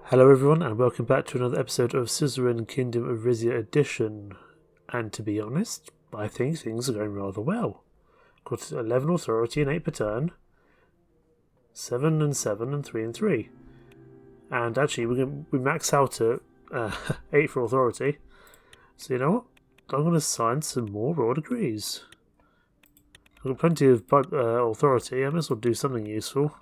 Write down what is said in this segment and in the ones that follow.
Hello everyone and welcome back to another episode of Suzerain Kingdom of Rizia Edition. And to be honest, I think things are going rather well. Got 11 authority and 8 per turn. 7 and 7 and 3 and 3. And actually we max out at 8 for authority. So you know what? I'm going to sign some more royal decrees. I've got plenty of authority. I might as well do something useful.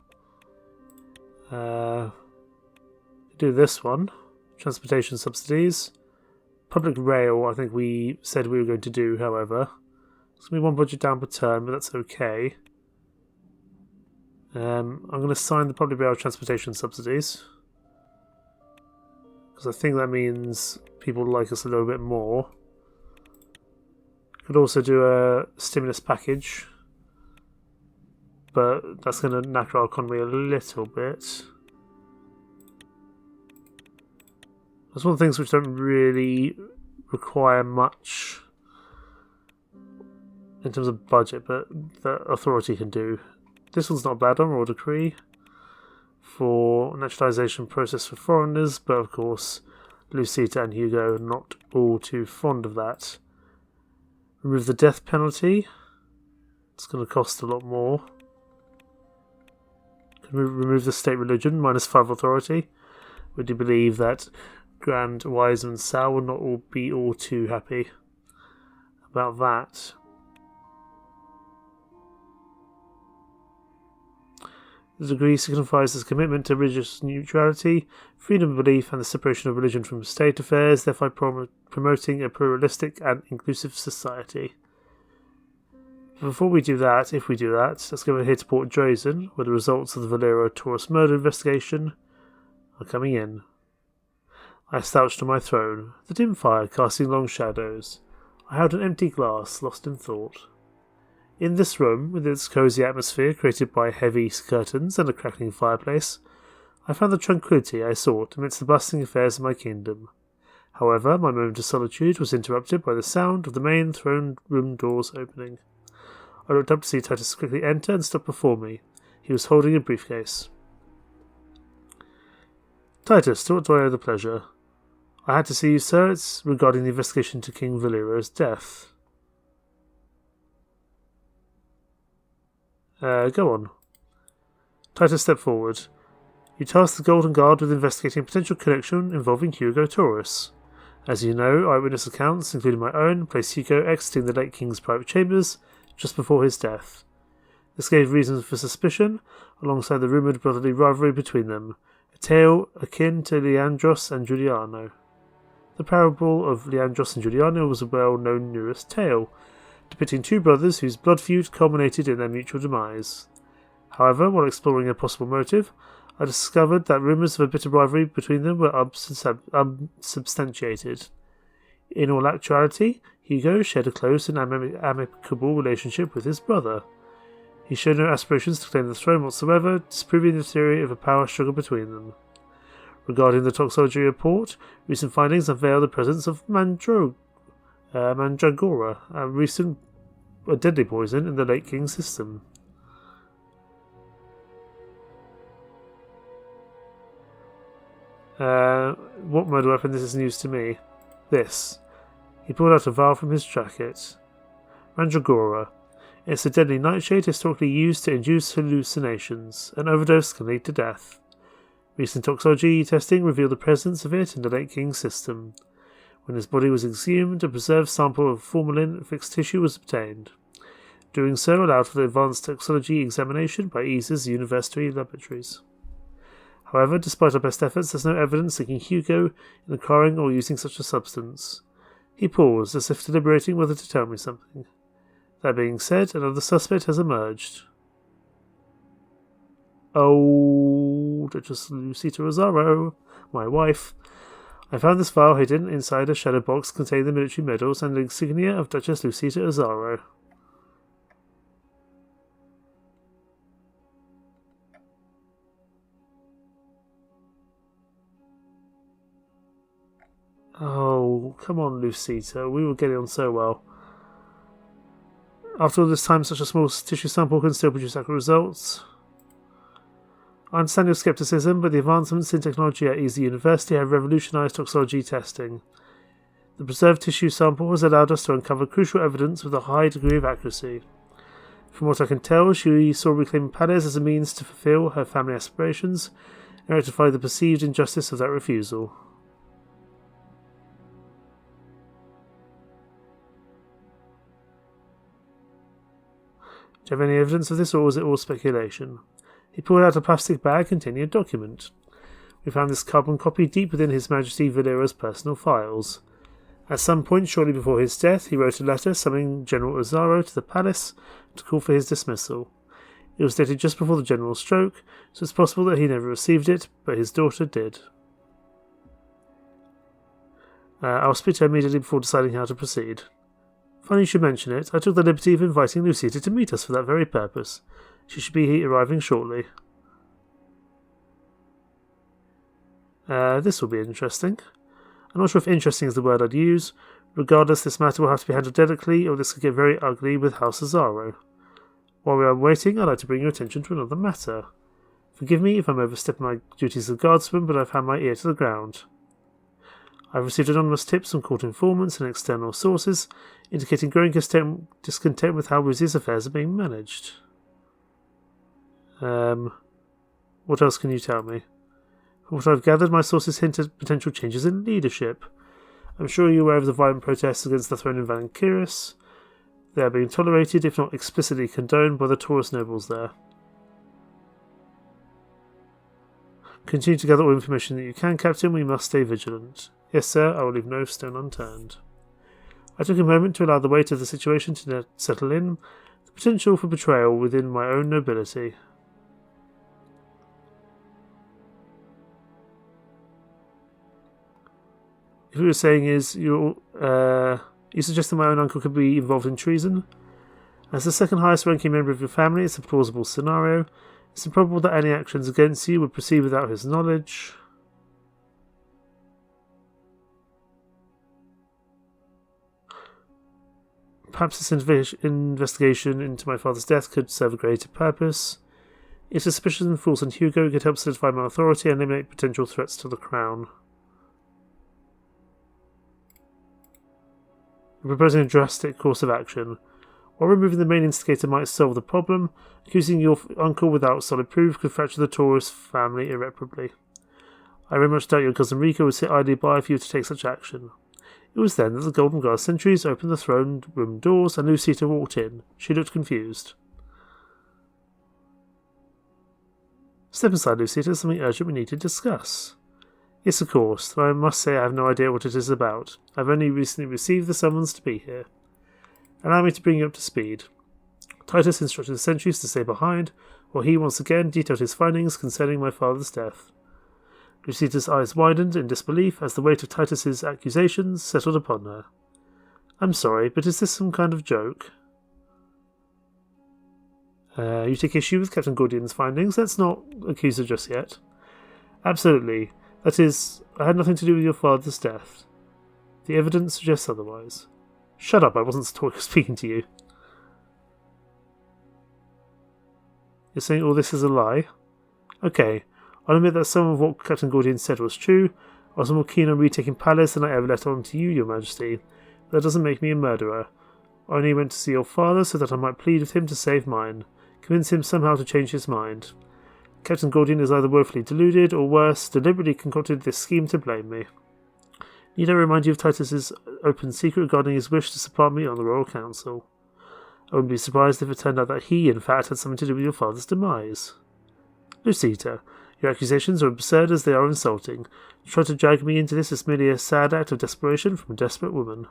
Do this one. Transportation subsidies. Public rail, I think we said we were going to do, however. It's going to be one budget down per turn, but that's okay. I'm going to sign the public rail transportation subsidies. Because I think that means people like us a little bit more. Could also do a stimulus package. But that's going to knacker our economy a little bit. That's one of the things which don't really require much in terms of budget, but the authority can do. This one's not bad on royal decree for naturalisation process for foreigners, but of course Lucita and Hugo are not all too fond of that. Remove the death penalty. It's going to cost a lot more. Remove the state religion, -5 authority. We do believe that Grand Wiseman Sal will not be all too happy about that. The decree signifies his commitment to religious neutrality, freedom of belief, and the separation of religion from state affairs, thereby promoting a pluralistic and inclusive society. Before we do that, if we do that, let's go over here to Port Drazen, where the results of the Valero Taurus murder investigation are coming in. I slouched on my throne, the dim fire casting long shadows. I held an empty glass, lost in thought. In this room, with its cosy atmosphere created by heavy curtains and a crackling fireplace, I found the tranquillity I sought amidst the bustling affairs of my kingdom. However, my moment of solitude was interrupted by the sound of the main throne room doors opening. I looked up to see Titus quickly enter and stop before me. He was holding a briefcase. Titus, to what do I owe the pleasure? I had to see you, sir. It's regarding the investigation into King Valero's death. Go on. Titus stepped forward. You tasked the Golden Guard with investigating a potential connection involving Hugo Taurus. As you know, eyewitness accounts, including my own, place Hugo exiting the late King's private chambers just before his death. This gave reasons for suspicion, alongside the rumoured brotherly rivalry between them, a tale akin to Leandros and Giuliano. The parable of Leandros and Giuliano was a well-known newest tale, depicting two brothers whose blood feud culminated in their mutual demise. However, while exploring a possible motive, I discovered that rumours of a bitter rivalry between them were unsubstantiated. In all actuality, Hugo shared a close and amicable relationship with his brother. He showed no aspirations to claim the throne whatsoever, disproving the theory of a power struggle between them. Regarding the toxology report, recent findings unveil the presence of Mandragora, a deadly poison in the late King's system. What murder weapon? This is news to me. This. He pulled out a vial from his jacket. Mandragora. It's a deadly nightshade historically used to induce hallucinations. An overdose can lead to death. Recent toxology testing revealed the presence of it in the late King's system. When his body was exhumed, a preserved sample of formalin-fixed tissue was obtained. Doing so allowed for the advanced toxology examination by ESA's university laboratories. However, despite our best efforts, there's no evidence linking Hugo in acquiring or using such a substance. He paused, as if deliberating whether to tell me something. That being said, another suspect has emerged. Oh, Duchess Azaro, my wife. I found this file hidden inside a shadow box containing the military medals and insignia of Duchess Lucita Azaro. Oh, come on, Lucita. We were getting on so well. After all this time, such a small tissue sample can still produce accurate results. I understand your skepticism, but the advancements in technology at Easy University have revolutionized toxicology testing. The preserved tissue sample has allowed us to uncover crucial evidence with a high degree of accuracy. From what I can tell, she saw reclaiming Palace as a means to fulfill her family aspirations and rectify the perceived injustice of that refusal. Do you have any evidence of this, or was it all speculation? He pulled out a plastic bag containing a document. We found this carbon copy deep within His Majesty Valera's personal files. At some point shortly before his death, he wrote a letter summoning General Azaro to the palace to call for his dismissal. It was dated just before the general's stroke, so it's possible that he never received it, but his daughter did. I'll speak to her immediately before deciding how to proceed. Funny you should mention it. I took the liberty of inviting Lucita to meet us for that very purpose. She should be arriving shortly. This will be interesting. I'm not sure if interesting is the word I'd use. Regardless, this matter will have to be handled delicately, or this could get very ugly with House Azaro. While we are waiting, I'd like to bring your attention to another matter. Forgive me if I'm overstepping my duties as a guardsman, but I've had my ear to the ground. I've received anonymous tips from court informants and external sources, indicating growing discontent with how Rizia's affairs are being managed. What else can you tell me? From what I've gathered, my sources hint at potential changes in leadership. I'm sure you're aware of the violent protests against the throne in Valankiris. They are being tolerated, if not explicitly condoned, by the Taurus nobles there. Continue to gather all information that you can, Captain. We must stay vigilant. Yes, sir, I will leave no stone unturned. I took a moment to allow the weight of the situation to settle in, the potential for betrayal within my own nobility. If what you're saying is you suggest that my own uncle could be involved in treason? As the second highest ranking member of your family, it's a plausible scenario. It's improbable that any actions against you would proceed without his knowledge. Perhaps this investigation into my father's death could serve a greater purpose. If suspicion falls on Hugo, it could help solidify my authority and eliminate potential threats to the crown. I'm proposing a drastic course of action. While removing the main instigator might solve the problem, accusing your uncle without solid proof could fracture the Taurus family irreparably. I very much doubt your cousin Rico would sit idly by for you to take such action. It was then that the Golden Guard sentries opened the throne room doors and Lucita walked in. She looked confused. Step aside, Lucita. There's something urgent we need to discuss. Yes, of course, though I must say I have no idea what it is about. I've only recently received the summons to be here. Allow me to bring you up to speed. Titus instructed the sentries to stay behind, while he once again detailed his findings concerning my father's death. Lucita's eyes widened in disbelief as the weight of Titus's accusations settled upon her. I'm sorry, but is this some kind of joke? You take issue with Captain Gordian's findings? Let's not accuse her just yet. Absolutely. That is, I had nothing to do with your father's death. The evidence suggests otherwise. Shut up, I wasn't speaking to you. You're saying all this is a lie? Okay, I'll admit that some of what Captain Gordian said was true. I was more keen on retaking Palace than I ever let on to you, Your Majesty. But that doesn't make me a murderer. I only went to see your father so that I might plead with him to save mine, convince him somehow to change his mind. Captain Gordian is either woefully deluded, or worse, deliberately concocted this scheme to blame me. Need I remind you of Titus's open secret regarding his wish to supplant me on the Royal Council? I wouldn't be surprised if it turned out that he, in fact, had something to do with your father's demise. Lucita, your accusations are absurd as they are insulting. To try to drag me into this is merely a sad act of desperation from a desperate woman.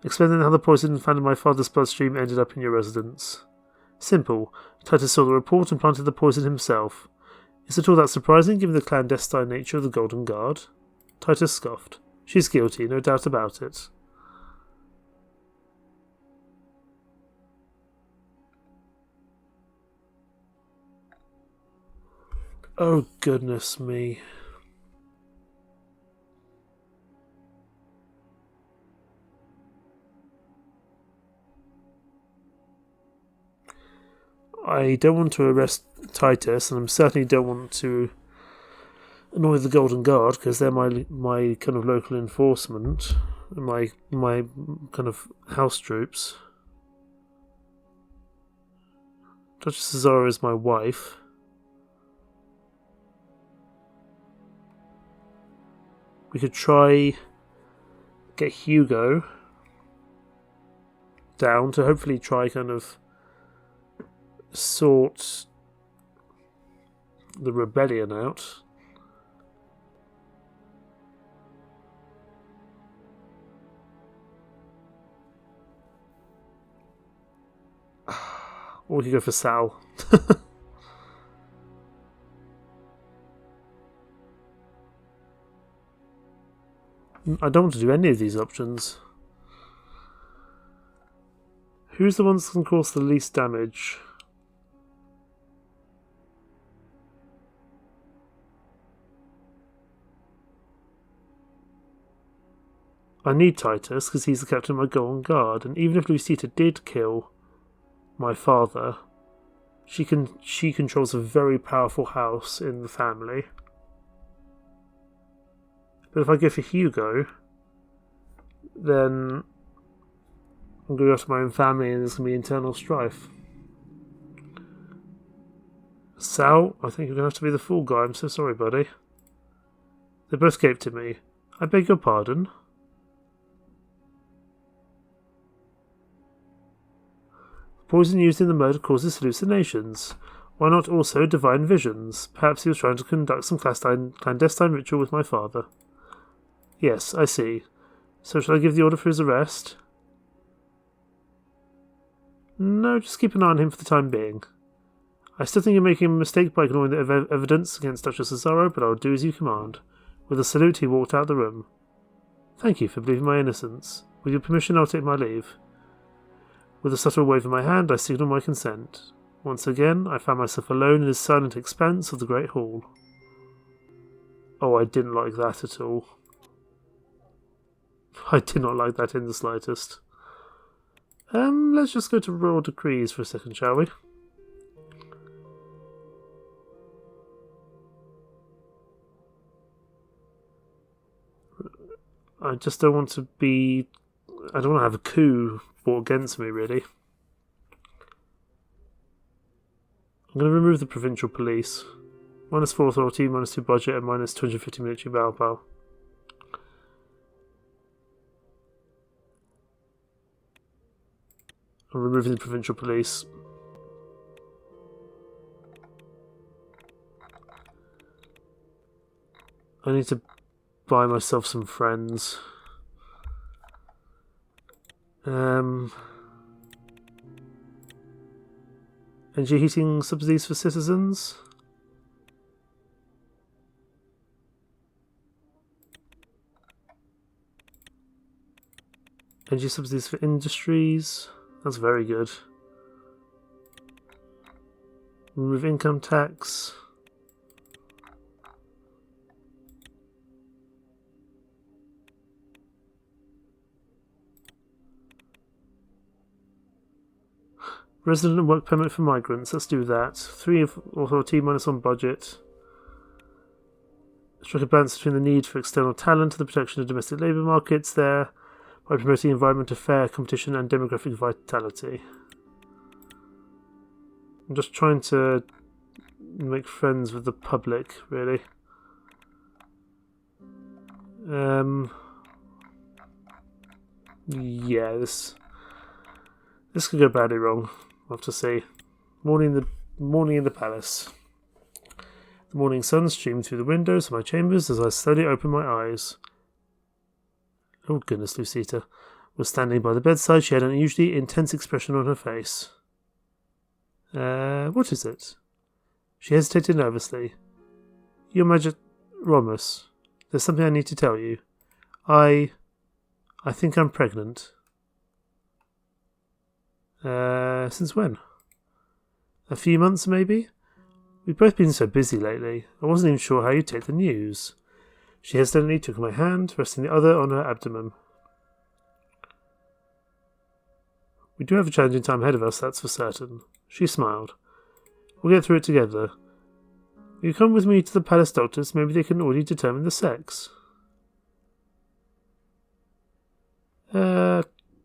Explain then how the poison found in my father's bloodstream ended up in your residence. Simple. Titus saw the report and planted the poison himself. Is it all that surprising, given the clandestine nature of the Golden Guard? Titus scoffed. She's guilty, no doubt about it. Oh, goodness me. I don't want to arrest Titus, and I certainly don't want to annoy the Golden Guard, because they're my kind of local enforcement, my kind of house troops. Duchess Azaro is my wife. We could try get Hugo down to hopefully try kind of sort the rebellion out. Or we could go for Sal. I don't want to do any of these options. Who's the one that can cause the least damage? I need Titus because he's the captain of my Golden Guard, and even if Lucita did kill my father, she controls a very powerful house in the family. But if I go for Hugo, then I'm going to go after my own family and there's going to be internal strife. Sal, I think you're going to have to be the fool guy. I'm so sorry, buddy. They both gave to me. I beg your pardon. Poison used in the murder causes hallucinations. Why not also divine visions? Perhaps he was trying to conduct some clandestine ritual with my father. Yes, I see. So shall I give the order for his arrest? No, just keep an eye on him for the time being. I still think you're making a mistake by ignoring the evidence against Duchess Azaro, but I'll do as you command. With a salute, he walked out the room. Thank you for believing my innocence. With your permission, I'll take my leave. With a subtle wave of my hand, I signal my consent. Once again, I found myself alone in the silent expanse of the Great Hall. Oh, I didn't like that at all. I did not like that in the slightest. Let's just go to Royal Decrees for a second, shall we? I just don't want to be... I don't want to have a coup brought against me, really. I'm going to remove the provincial police. -4 authority, -2 budget, and -250 military manpower. I'm removing the provincial police. I need to buy myself some friends. Energy heating subsidies for citizens. Energy subsidies for industries. That's very good. Remove income tax. Resident and work permit for migrants. Let's do that. 3 authority, -1 budget. Strike a balance between the need for external talent and the protection of domestic labour markets there by promoting the environment of fair competition and demographic vitality. I'm just trying to make friends with the public, really. Yeah, this could go badly wrong. I'll have to see. Morning in the palace. The morning sun streamed through the windows of my chambers as I slowly opened my eyes. Oh goodness, Lucita was standing by the bedside. She had an unusually intense expression on her face. What is it? She hesitated nervously. Your Majesty, Romus, there's something I need to tell you. I think I'm pregnant. Since when? A few months, maybe? We've both been so busy lately. I wasn't even sure how you'd take the news. She hesitantly took my hand, resting the other on her abdomen. We do have a challenging time ahead of us, that's for certain. She smiled. We'll get through it together. You come with me to the palace doctors, maybe they can already determine the sex.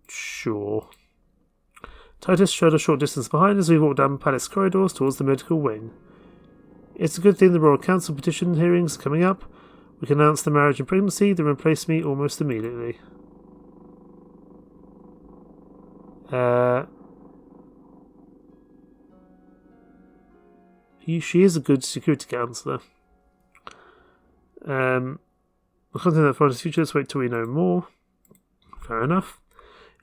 Sure. Titus showed a short distance behind as we walked down palace corridors towards the medical wing. It's a good thing the Royal Council petition hearings are coming up. We can announce the marriage and pregnancy, then replace me almost immediately. She is a good security counsellor. Something that finds future, let's wait till we know more. Fair enough.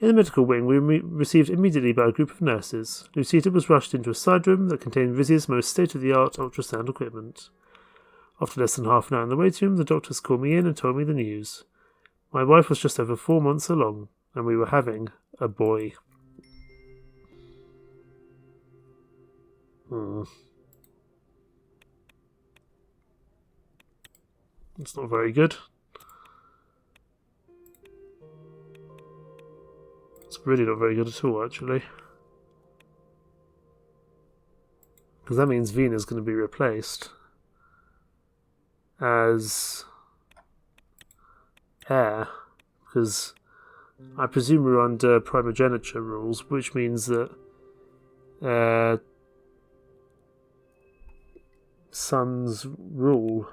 In the medical wing, we were received immediately by a group of nurses. Lucita was rushed into a side room that contained Rizia's most state-of-the-art ultrasound equipment. After less than half an hour in the waiting room, the doctors called me in and told me the news. My wife was just over 4 months along, and we were having a boy. It's not very good. It's really not very good at all, actually. Because that means Vena's going to be replaced as heir. Because I presume we're under primogeniture rules, which means that sons rule.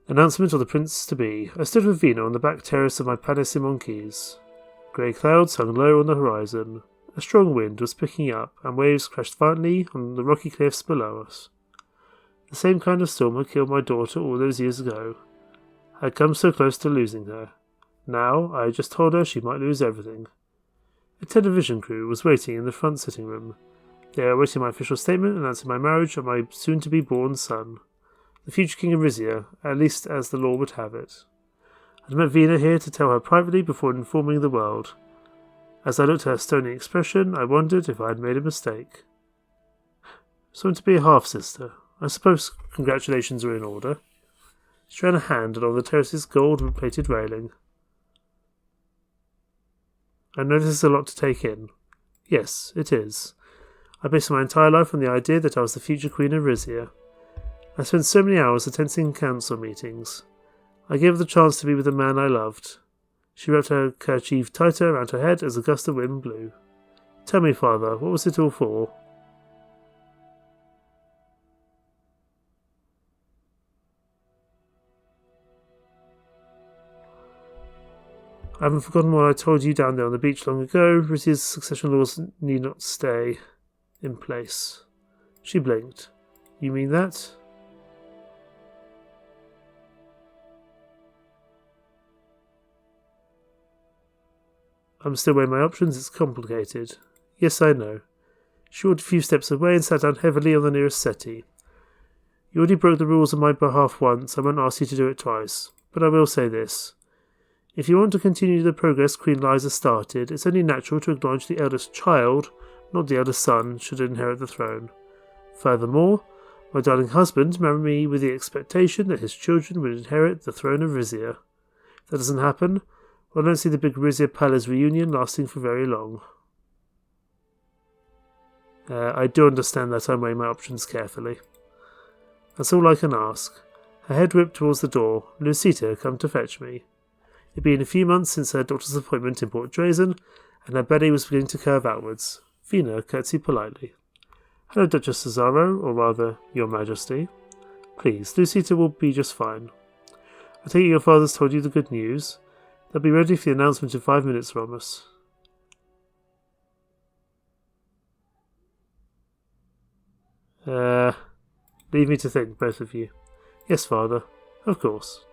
Announcement of the prince-to-be. I stood with Vina on the back terrace of my palace in Monkeys. Grey clouds hung low on the horizon. A strong wind was picking up, and waves crashed violently on the rocky cliffs below us. The same kind of storm had killed my daughter all those years ago. I had come so close to losing her. Now, I had just told her she might lose everything. A television crew was waiting in the front sitting room. They were awaiting my official statement announcing my marriage and my soon-to-be-born son. The future king of Rizia, at least as the law would have it. I'd met Vina here to tell her privately before informing the world. As I looked at her stony expression, I wondered if I had made a mistake. Soon to be a half-sister. I suppose congratulations are in order. She ran a hand along the terrace's gold-plated railing. I know this is a lot to take in. Yes, it is. I based my entire life on the idea that I was the future queen of Rizia. I spent so many hours attending council meetings. I gave her the chance to be with the man I loved. She wrapped her kerchief tighter around her head as a gust of wind blew. Tell me, father, what was it all for? I haven't forgotten what I told you down there on the beach long ago. Rizia's succession laws need not stay in place. She blinked. You mean that? I'm still weighing my options, it's complicated. Yes, I know. She walked a few steps away and sat down heavily on the nearest settee. You already broke the rules on my behalf once, I won't ask you to do it twice. But I will say this. If you want to continue the progress Queen Liza started, it's only natural to acknowledge the eldest child, not the eldest son, should inherit the throne. Furthermore, my darling husband married me with the expectation that his children would inherit the throne of Rizia. If that doesn't happen, well, I don't see the big Rizia Palace reunion lasting for very long. I do understand that I'm weighing my options carefully. That's all I can ask. Her head whipped towards the door. Lucita come to fetch me. It had been a few months since her doctor's appointment in Port Drazen, and her belly was beginning to curve outwards. Vina curtsied politely. Hello, Duchess Azaro, or rather, Your Majesty. Please, Lucita will be just fine. I take it your father's told you the good news. They'll be ready for the announcement in 5 minutes from us. Leave me to think, both of you. Yes, father. Of course.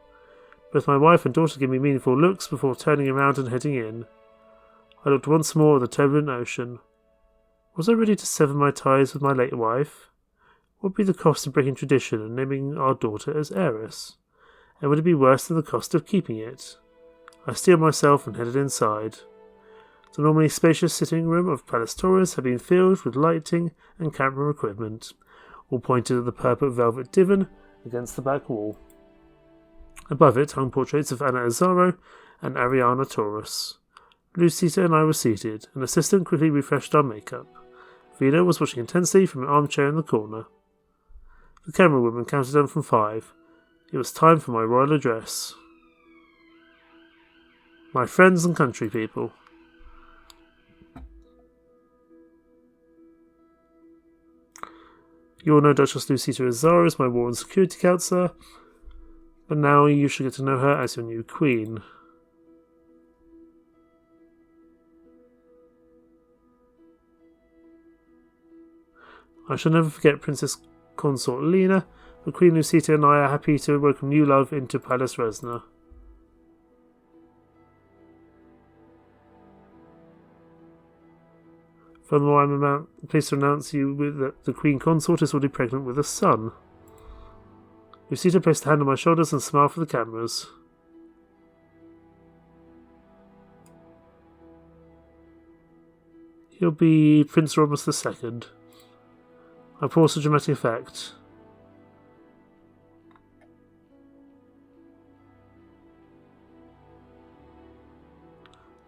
Both my wife and daughter give me meaningful looks before turning around and heading in. I looked once more at the turbulent ocean. Was I ready to sever my ties with my late wife? What would be the cost of breaking tradition and naming our daughter as heiress? And would it be worse than the cost of keeping it? I steeled myself and headed inside. The normally spacious sitting room of Palace Taurus had been filled with lighting and camera equipment, all pointed at the purple velvet divan against the back wall. Above it hung portraits of Anna Azaro and Ariana Taurus. Lucita and I were seated. An assistant quickly refreshed our makeup. Vina was watching intensely from an armchair in the corner. The camera woman counted down from 5. It was time for my royal address. My friends and country people. You all know Duchess Azaro is my war and security counsellor, but now you should get to know her as your new queen. I shall never forget Princess Consort Lena, but Queen Lucita and I are happy to welcome new love into Palace Resna. Furthermore, I'm pleased to announce you that the Queen Consort is already pregnant with a son. Lucita placed a hand on my shoulders and smiled for the cameras. He'll be Prince Romulus II. I pause for dramatic effect.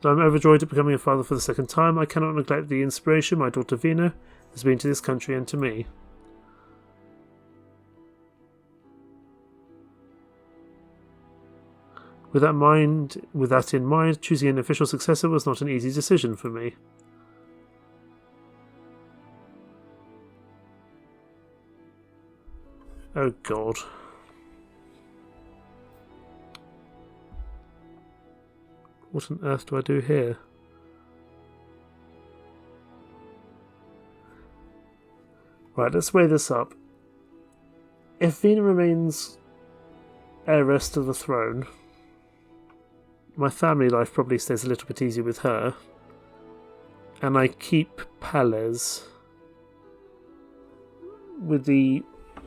Though I'm overjoyed at becoming a father for the second time, I cannot neglect the inspiration my daughter Vina has been to this country and to me. With that in mind, choosing an official successor was not an easy decision for me. Oh God. What on earth do I do here? Right, let's weigh this up. If Vina remains heiress to the throne, my family life probably stays a little bit easier with her, and I keep Palace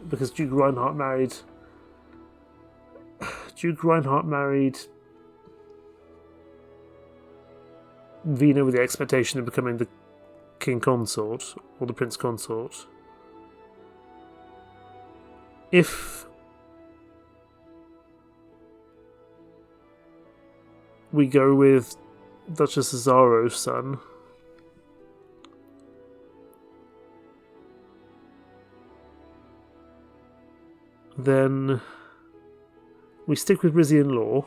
because Duke Reinhardt married Vina with the expectation of becoming the king consort or the prince consort. If we go with Duchess Azaro's son, then we stick with Rizia law,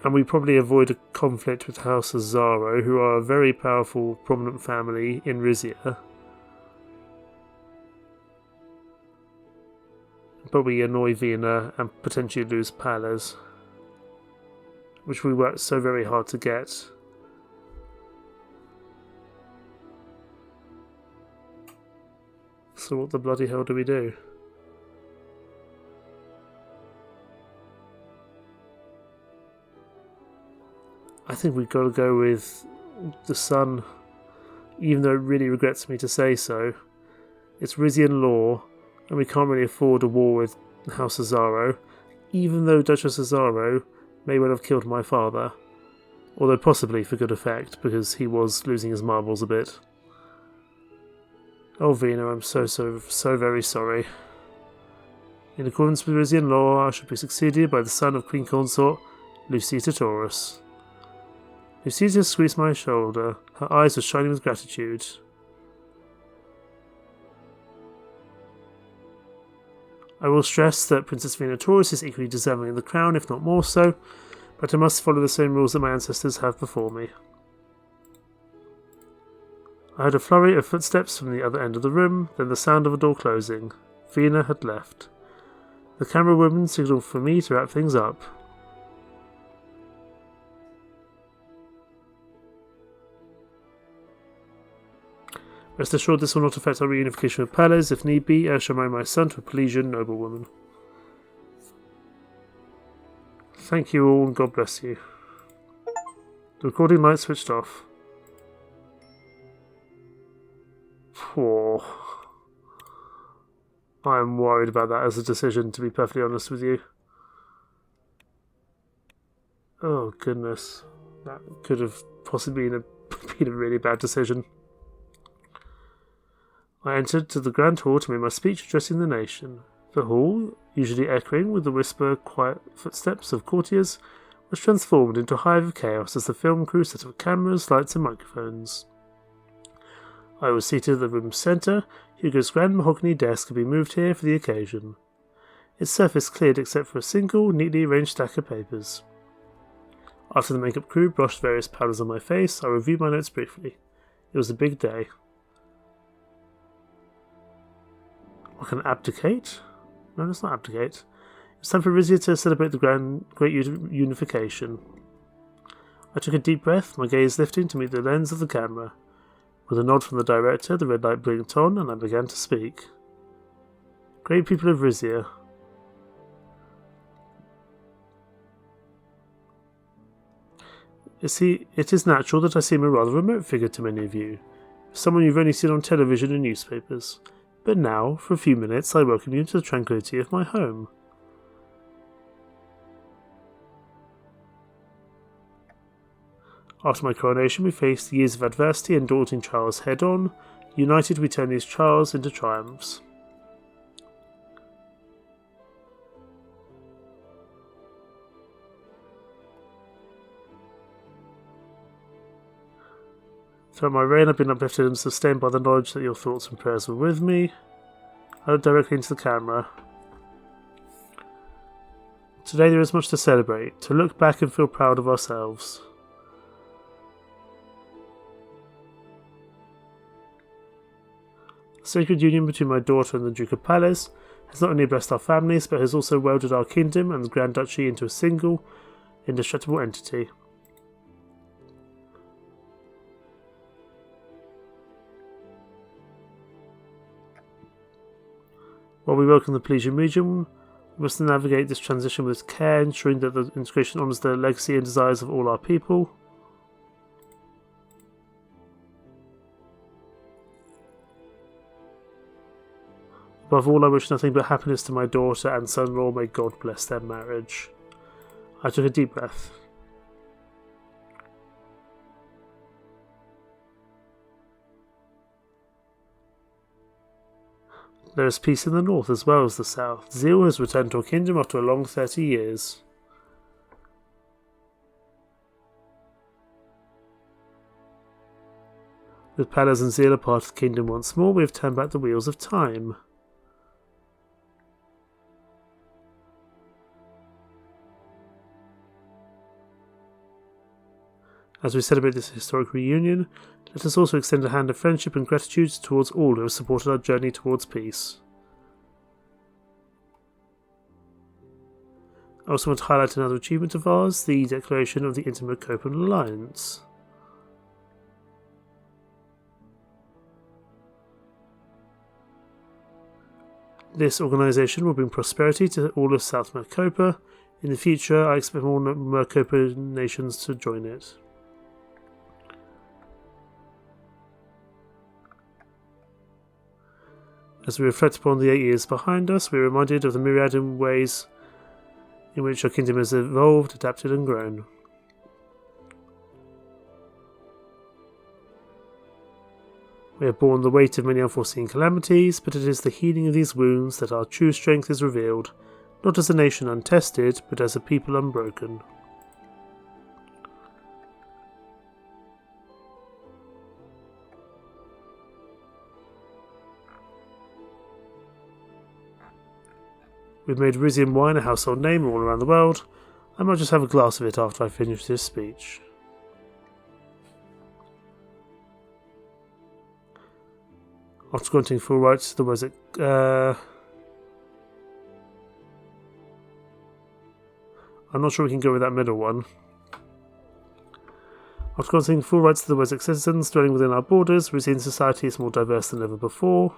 and we probably avoid a conflict with House Azaro, who are a very powerful, prominent family in Rizia. But we annoy Vina and potentially lose Palace, which we worked so very hard to get. So what the bloody hell do we do? I think we've got to go with the son, even though it really regrets me to say so. It's Rizian law, and we can't really afford a war with House Azaro, even though Duchess Azaro may well have killed my father, although possibly for good effect, because he was losing his marbles a bit. Oh Vina, I'm so very sorry. In accordance with Rizian law, I shall be succeeded by the son of Queen Consort, Lucita Taurus. Lucita squeezed my shoulder. Her eyes were shining with gratitude. I will stress that Princess Vina Taurus is equally deserving of the crown, if not more so, but I must follow the same rules that my ancestors have before me. I heard a flurry of footsteps from the other end of the room, then the sound of a door closing. Vina had left. The camera woman signalled for me to wrap things up. Rest assured this will not affect our reunification with Palace. If need be, I shall marry my son to a Pelesian noblewoman. Thank you all and God bless you. The recording light switched off. Oh. I am worried about that as a decision, to be perfectly honest with you. Oh goodness. That could have possibly been a really bad decision. I entered to the grand hall to make my speech addressing the nation. The hall, usually echoing with the whisper, quiet footsteps of courtiers, was transformed into a hive of chaos as the film crew set up cameras, lights and microphones. I was seated at the room's centre. Hugo's grand mahogany desk had been moved here for the occasion. Its surface cleared except for a single, neatly arranged stack of papers. After the makeup crew brushed various powders on my face, I reviewed my notes briefly. It was a big day. I can abdicate? No, that's not abdicate. It's time for Rizia to celebrate the great unification. I took a deep breath, my gaze lifting to meet the lens of the camera. With a nod from the director, the red light blinked on, and I began to speak. Great people of Rizia. It is natural that I seem a rather remote figure to many of you, someone you've only seen on television and newspapers. But now, for a few minutes, I welcome you to the tranquility of my home. After my coronation, we faced years of adversity and daunting trials head-on. United, we turn these trials into triumphs. Throughout my reign, I've been uplifted and sustained by the knowledge that your thoughts and prayers were with me. I look directly into the camera. Today there is much to celebrate, to look back and feel proud of ourselves. The sacred union between my daughter and the Duke of Palace has not only blessed our families, but has also welded our kingdom and the Grand Duchy into a single, indestructible entity. While we welcome the Pelesian region, we must navigate this transition with care, ensuring that the integration honours the legacy and desires of all our people. Above all, I wish nothing but happiness to my daughter and son-in-law. May God bless their marriage. I took a deep breath. There is peace in the north as well as the south. Zeal has returned to our kingdom after a long 30 years. With Palace and Zeal a part of the kingdom once more, we have turned back the wheels of time. As we celebrate this historic reunion, let us also extend a hand of friendship and gratitude towards all who have supported our journey towards peace. I also want to highlight another achievement of ours, the declaration of the Intimate Copen Alliance. This organisation will bring prosperity to all of South Mercopa. In the future, I expect more Mercopa nations to join it. As we reflect upon the 8 years behind us, we are reminded of the myriad ways in which our kingdom has evolved, adapted and grown. We have borne the weight of many unforeseen calamities, but it is the healing of these wounds that our true strength is revealed, not as a nation untested, but as a people unbroken. We've made Rizian wine a household name all around the world. I might just have a glass of it after I finish this speech. After granting full rights to the Wessex... I'm not sure we can go with that middle one. After granting full rights to the Wessex citizens dwelling within our borders, Rizian society is more diverse than ever before.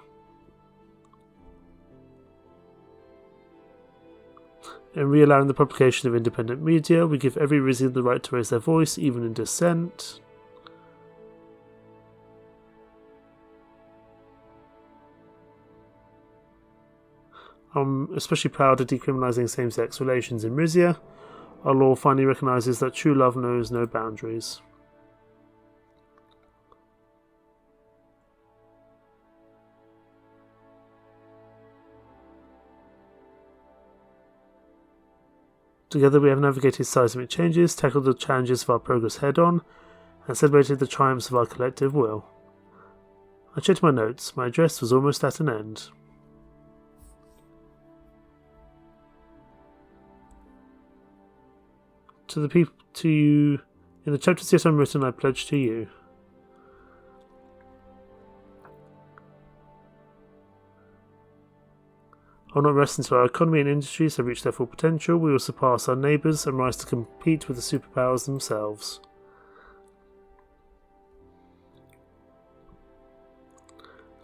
In re-allowing the publication of independent media, we give every Rizian the right to raise their voice, even in dissent. I'm especially proud of decriminalising same-sex relations in Rizia. Our law finally recognises that true love knows no boundaries. Together we have navigated seismic changes, tackled the challenges of our progress head-on, and celebrated the triumphs of our collective will. I checked my notes. My address was almost at an end. To the people, to you, in the chapters yet unwritten, I pledge to you. I will not rest until our economy and industries have reached their full potential. We will surpass our neighbours and rise to compete with the superpowers themselves.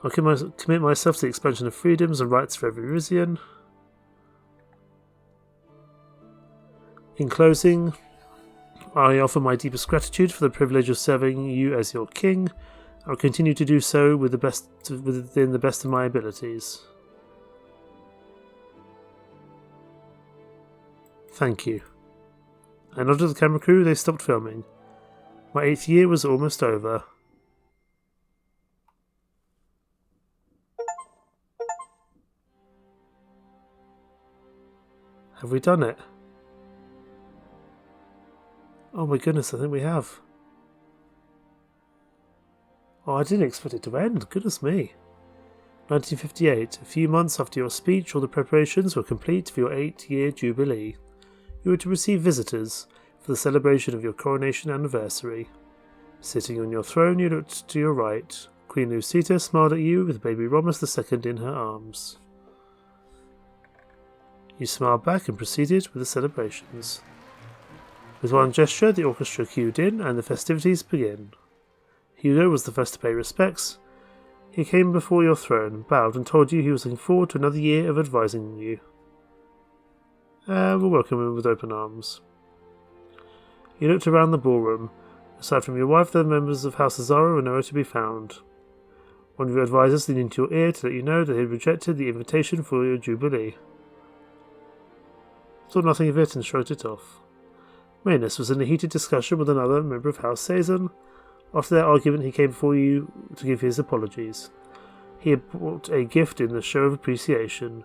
I will commit myself to the expansion of freedoms and rights for every Rizian. In closing, I offer my deepest gratitude for the privilege of serving you as your king. I will continue to do so within the best of my abilities. Thank you. I nodded to the camera crew. They stopped filming. My 8th year was almost over. Have we done it? Oh my goodness, I think we have. Oh, I didn't expect it to end. Goodness me. 1958. A few months after your speech, all the preparations were complete for your 8-year jubilee. You were to receive visitors for the celebration of your coronation anniversary. Sitting on your throne, you looked to your right. Queen Lucita smiled at you with baby Romus II in her arms. You smiled back and proceeded with the celebrations. With one gesture, the orchestra cued in and the festivities began. Hugo was the first to pay respects. He came before your throne, bowed, and told you he was looking forward to another year of advising you. We'll welcome him with open arms. You looked around the ballroom. Aside from your wife, the members of House Azaro were nowhere to be found. One of your advisors leaned into your ear to let you know that he had rejected the invitation for your jubilee. Thought nothing of it and shrugged it off. Maynus was in a heated discussion with another member of House Suzerain. After their argument, he came before you to give his apologies. He had brought a gift in the show of appreciation,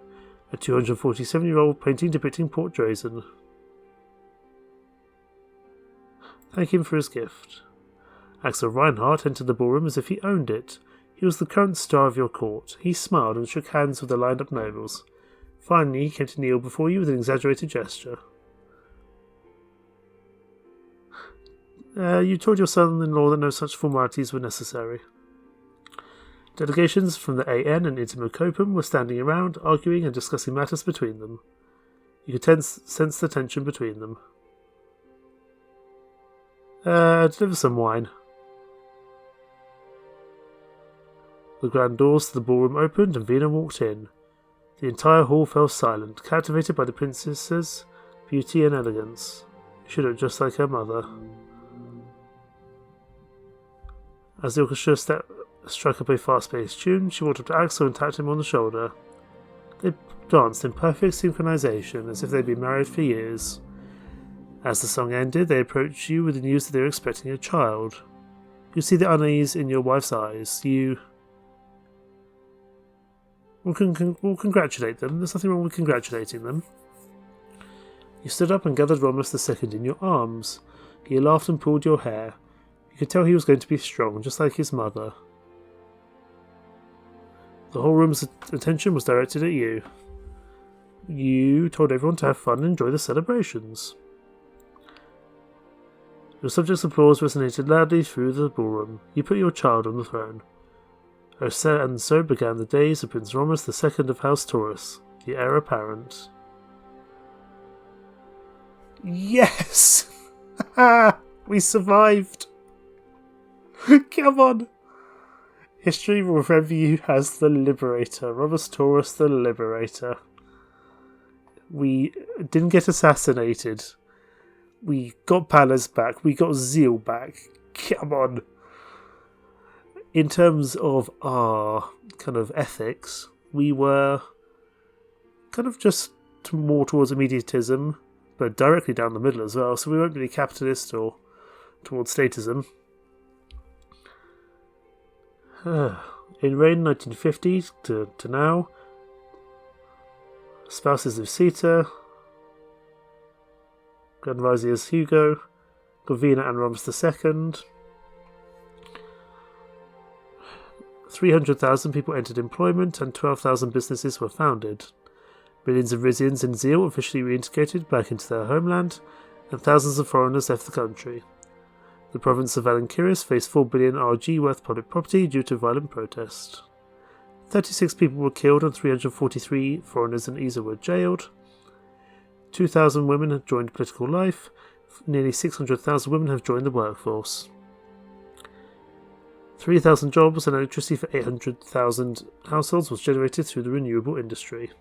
a 247-year-old painting depicting Port Drazen. Thank him for his gift. Axel Reinhardt entered the ballroom as if he owned it. He was the current star of your court. He smiled and shook hands with the lined-up nobles. Finally, he came to kneel before you with an exaggerated gesture. You told your son-in-law that no such formalities were necessary. Delegations from the AN and Intermocopum were standing around, arguing and discussing matters between them. You could sense the tension between them. Deliver some wine. The grand doors to the ballroom opened and Vina walked in. The entire hall fell silent, captivated by the princess's beauty and elegance. She looked just like her mother. As the orchestra struck up a fast-paced tune, she walked up to Axel and tapped him on the shoulder. They danced in perfect synchronization, as if they'd been married for years. As the song ended, they approached you with the news that they were expecting a child. You see the unease in your wife's eyes. You... We'll congratulate them. There's nothing wrong with congratulating them. You stood up and gathered Romus II in your arms. He laughed and pulled your hair. You could tell he was going to be strong, just like his mother. The whole room's attention was directed at you. You told everyone to have fun and enjoy the celebrations. Your subjects' applause resonated loudly through the ballroom. You put your child on the throne. And so began the days of Prince Romus II of House Taurus, the heir apparent. Yes! We survived! Come on! History will remember you as the Liberator, Romus Taurus the Liberator. We didn't get assassinated. We got Palace back. We got Zeal back. Come on! In terms of our kind of ethics, we were kind of just more towards immediatism, but directly down the middle as well, so we weren't really capitalist or towards statism. In reign 1950 to now, spouses Lucita, Grand Viziers Hugo, Govina and Romus II. 300,000 people entered employment and 12,000 businesses were founded. Millions of Rizians in Zeal officially reintegrated back into their homeland, and thousands of foreigners left the country. The province of Valenkiris faced 4 billion RG worth public property due to violent protest. 36 people were killed and 343 foreigners in Isa were jailed. 2,000 women have joined political life. Nearly 600,000 women have joined the workforce. 3,000 jobs and electricity for 800,000 households was generated through the renewable industry.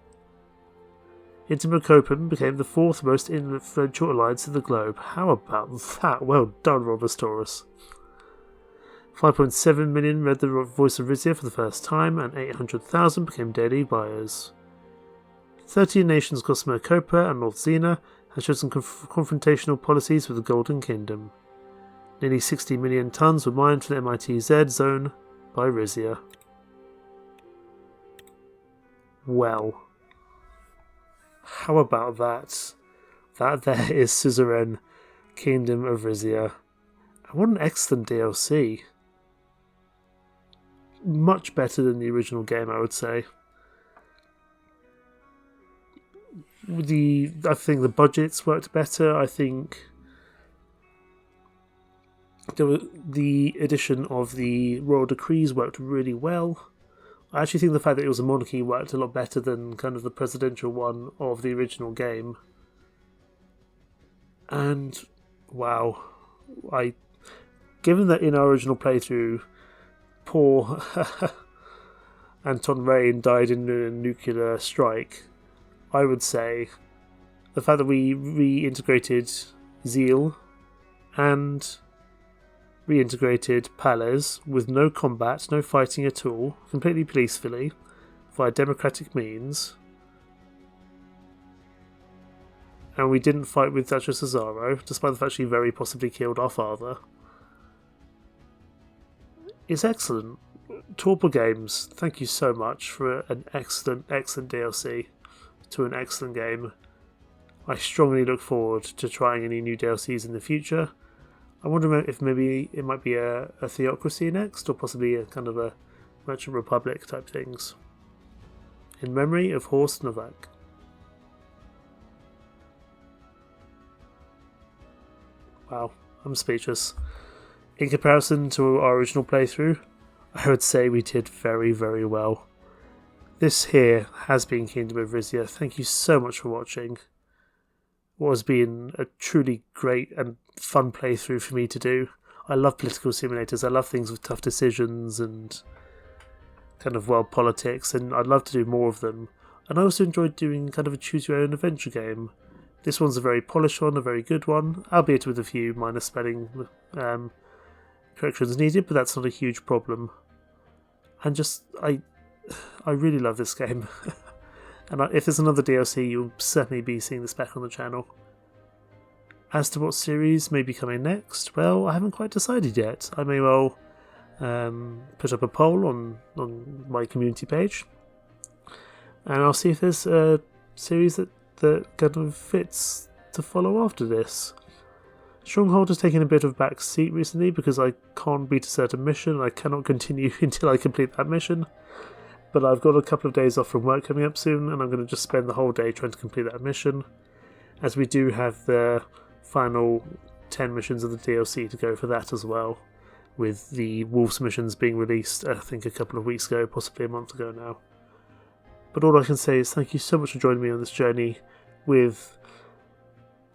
Intermocopen became the 4th most influential alliance in the globe. How about that? Well done, Robosaurus. 5.7 million read the Voice of Rizia for the first time, and 800,000 became daily buyers. 13 nations across Mocopa and North Xena have chosen confrontational policies with the Golden Kingdom. Nearly 60 million tons were mined from the MITZ zone by Rizia. Well, how about that? That there is Suzerain, Kingdom of Rizia. And what an excellent DLC. Much better than the original game, I would say. I think the budgets worked better. I think the addition of the royal decrees worked really well. I actually think the fact that it was a monarchy worked a lot better than kind of the presidential one of the original game. And wow, given that in our original playthrough, poor Anton Rain died in a nuclear strike, I would say the fact that we reintegrated Zeal and reintegrated Palace with no combat, no fighting at all, completely peacefully, via democratic means, and we didn't fight with Duchess Azaro, despite the fact she very possibly killed our father, is excellent. Torpor Games, thank you so much for an excellent DLC to an excellent game. I strongly look forward to trying any new DLCs in the future. I wonder if maybe it might be a Theocracy next, or possibly a kind of a Merchant Republic type things. In memory of Horst Novak. Wow, I'm speechless. In comparison to our original playthrough, I would say we did very, very well. This here has been Kingdom of Rizia. Thank you so much for watching. What has been a truly great and fun playthrough for me to do. I love political simulators. I love things with tough decisions and kind of world politics, and I'd love to do more of them. And I also enjoyed doing kind of a choose-your-own adventure game. This one's a very polished one, a very good one, albeit with a few minor spelling corrections needed, but that's not a huge problem. And just, I really love this game. And if there's another DLC, you'll certainly be seeing this back on the channel. As to what series may be coming next, well, I haven't quite decided yet. I may well put up a poll on my community page, and I'll see if there's a series that kind of fits to follow after this. Stronghold has taken a bit of a back seat recently because I can't beat a certain mission and I cannot continue until I complete that mission. But I've got a couple of days off from work coming up soon, and I'm going to just spend the whole day trying to complete that mission, as we do have the final 10 missions of the DLC to go for that as well, with the Wolves missions being released I think a couple of weeks ago, possibly a month ago now. But all I can say is thank you so much for joining me on this journey with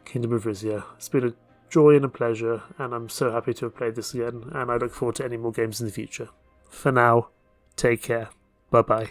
Kingdom of Rizia. It's been a joy and a pleasure, and I'm so happy to have played this again, and I look forward to any more games in the future. For now, take care. Bye-bye.